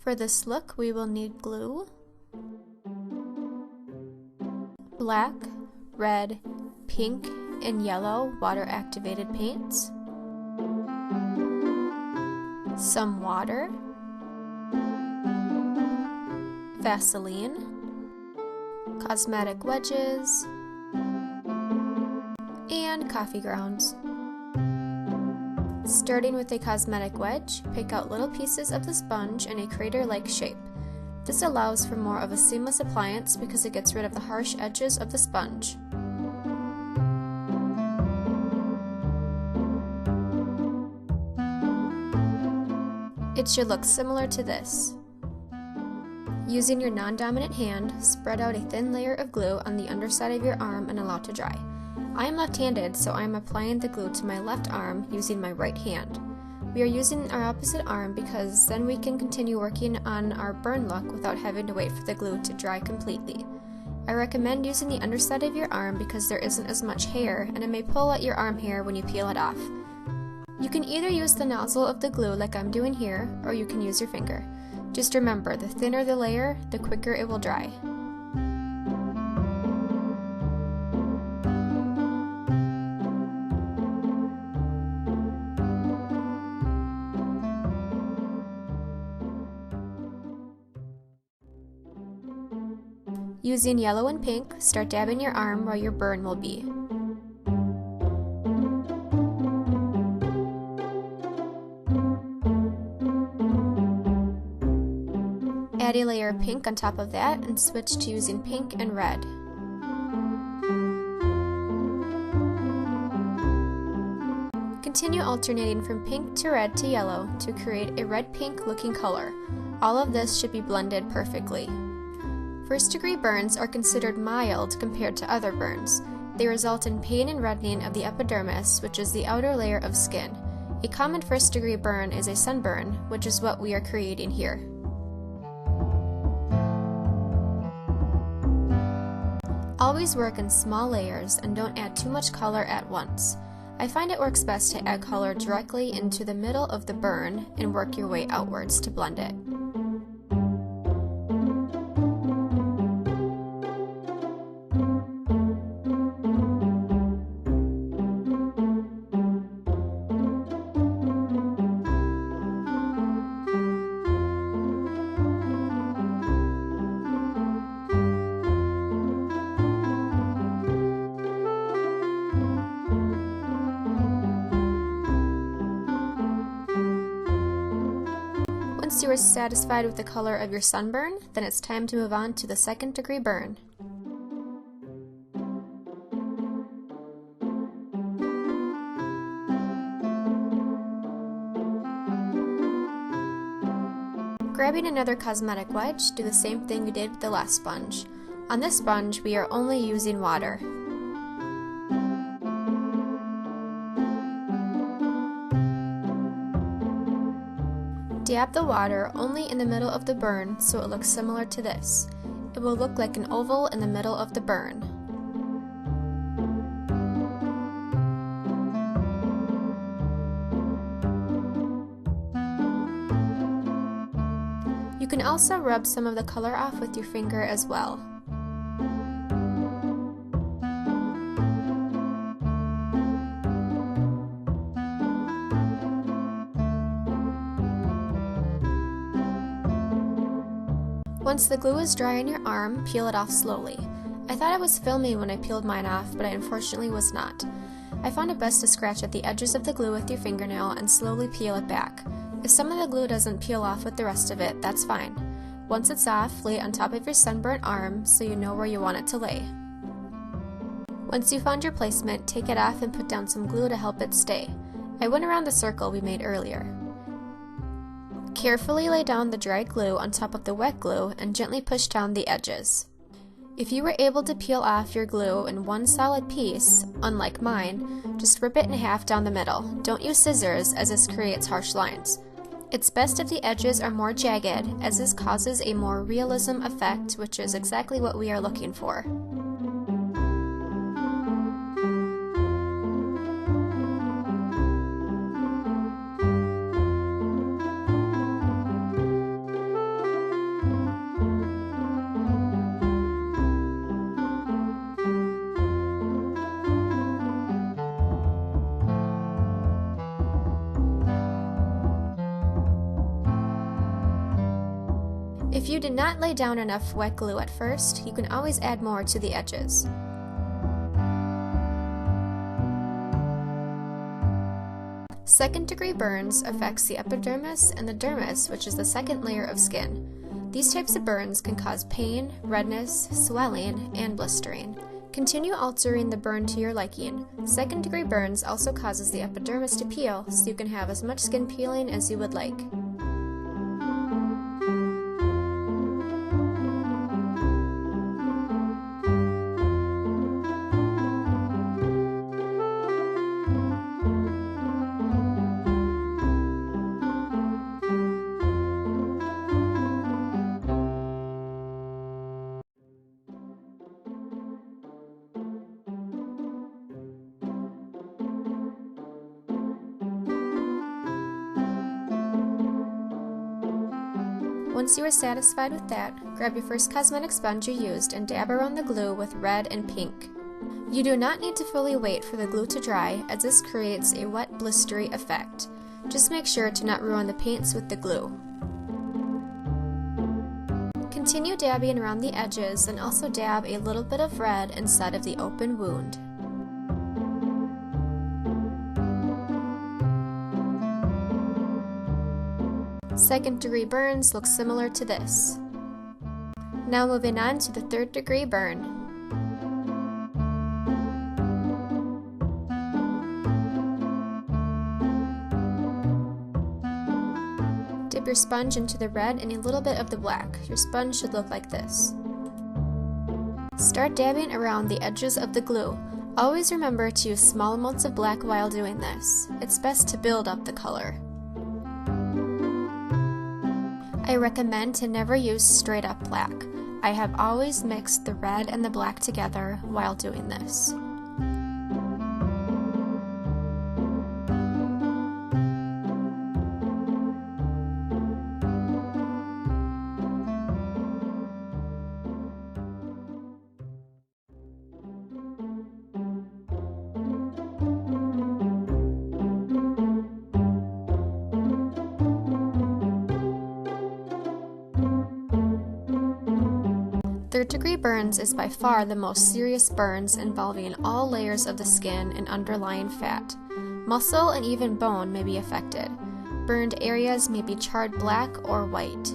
For this look, we will need glue, black, red, pink, and yellow water-activated paints, some water, Vaseline, cosmetic wedges, and coffee grounds. Starting with a cosmetic wedge, pick out little pieces of the sponge in a crater-like shape. This allows for more of a seamless appliance because it gets rid of the harsh edges of the sponge. It should look similar to this. Using your non-dominant hand, spread out a thin layer of glue on the underside of your arm and allow to dry. I am left-handed, so I am applying the glue to my left arm using my right hand. We are using our opposite arm because then we can continue working on our burn look without having to wait for the glue to dry completely. I recommend using the underside of your arm because there isn't as much hair and it may pull at your arm hair when you peel it off. You can either use the nozzle of the glue like I'm doing here, or you can use your finger. Just remember, the thinner the layer, the quicker it will dry. Using yellow and pink, start dabbing your arm where your burn will be. Add a layer of pink on top of that and switch to using pink and red. Continue alternating from pink to red to yellow to create a red-pink looking color. All of this should be blended perfectly. First-degree burns are considered mild compared to other burns. They result in pain and reddening of the epidermis, which is the outer layer of skin. A common first-degree burn is a sunburn, which is what we are creating here. Always work in small layers and don't add too much color at once. I find it works best to add color directly into the middle of the burn and work your way outwards to blend it. Once you are satisfied with the color of your sunburn, then it's time to move on to the second-degree burn. Grabbing another cosmetic wedge, do the same thing you did with the last sponge. On this sponge, we are only using water. Dab the water only in the middle of the burn so it looks similar to this. It will look like an oval in the middle of the burn. You can also rub some of the color off with your finger as well. Once the glue is dry on your arm, peel it off slowly. I thought I was filming when I peeled mine off, but I unfortunately was not. I found it best to scratch at the edges of the glue with your fingernail and slowly peel it back. If some of the glue doesn't peel off with the rest of it, that's fine. Once it's off, lay it on top of your sunburnt arm so you know where you want it to lay. Once you found your placement, take it off and put down some glue to help it stay. I went around the circle we made earlier. Carefully lay down the dry glue on top of the wet glue and gently push down the edges. If you were able to peel off your glue in one solid piece, unlike mine, just rip it in half down the middle. Don't use scissors as this creates harsh lines. It's best if the edges are more jagged, as this causes a more realism effect, which is exactly what we are looking for. If you did not lay down enough wet glue at first, you can always add more to the edges. Second-degree burns affects the epidermis and the dermis, which is the second layer of skin. These types of burns can cause pain, redness, swelling, and blistering. Continue altering the burn to your liking. Second-degree burns also causes the epidermis to peel, so you can have as much skin peeling as you would like. Once you are satisfied with that, grab your first cosmetic sponge you used and dab around the glue with red and pink. You do not need to fully wait for the glue to dry, as this creates a wet blistery effect. Just make sure to not ruin the paints with the glue. Continue dabbing around the edges and also dab a little bit of red inside of the open wound. Second-degree burns look similar to this. Now moving on to the third-degree burn. Dip your sponge into the red and a little bit of the black. Your sponge should look like this. Start dabbing around the edges of the glue. Always remember to use small amounts of black while doing this. It's best to build up the color. I recommend to never use straight up black. I have always mixed the red and the black together while doing this. Third-degree burns is by far the most serious burns, involving all layers of the skin and underlying fat. Muscle and even bone may be affected. Burned areas may be charred black or white.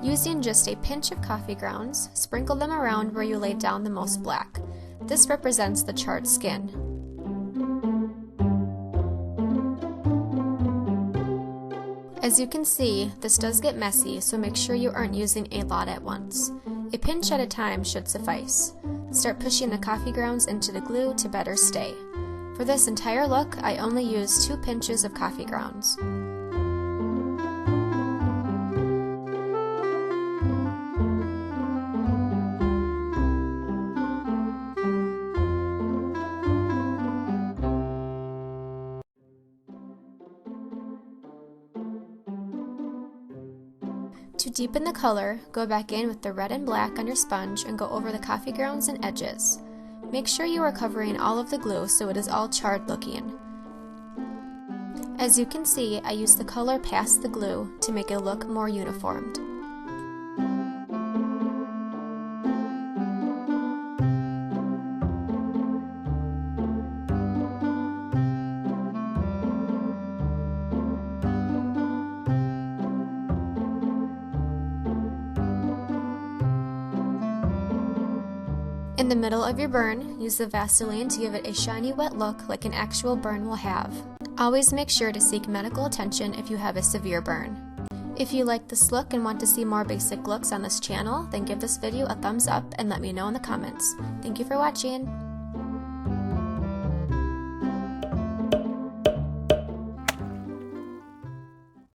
Using just a pinch of coffee grounds, sprinkle them around where you laid down the most black. This represents the charred skin. As you can see, this does get messy, so make sure you aren't using a lot at once. A pinch at a time should suffice. Start pushing the coffee grounds into the glue to better stay. For this entire look, I only used 2 pinches of coffee grounds. To deepen the color, go back in with the red and black on your sponge and go over the coffee grounds and edges. Make sure you are covering all of the glue so it is all charred looking. As you can see, I used the color past the glue to make it look more uniformed. In the middle of your burn, use the Vaseline to give it a shiny wet look like an actual burn will have. Always make sure to seek medical attention if you have a severe burn. If you like this look and want to see more basic looks on this channel, then give this video a thumbs up and let me know in the comments. Thank you for watching!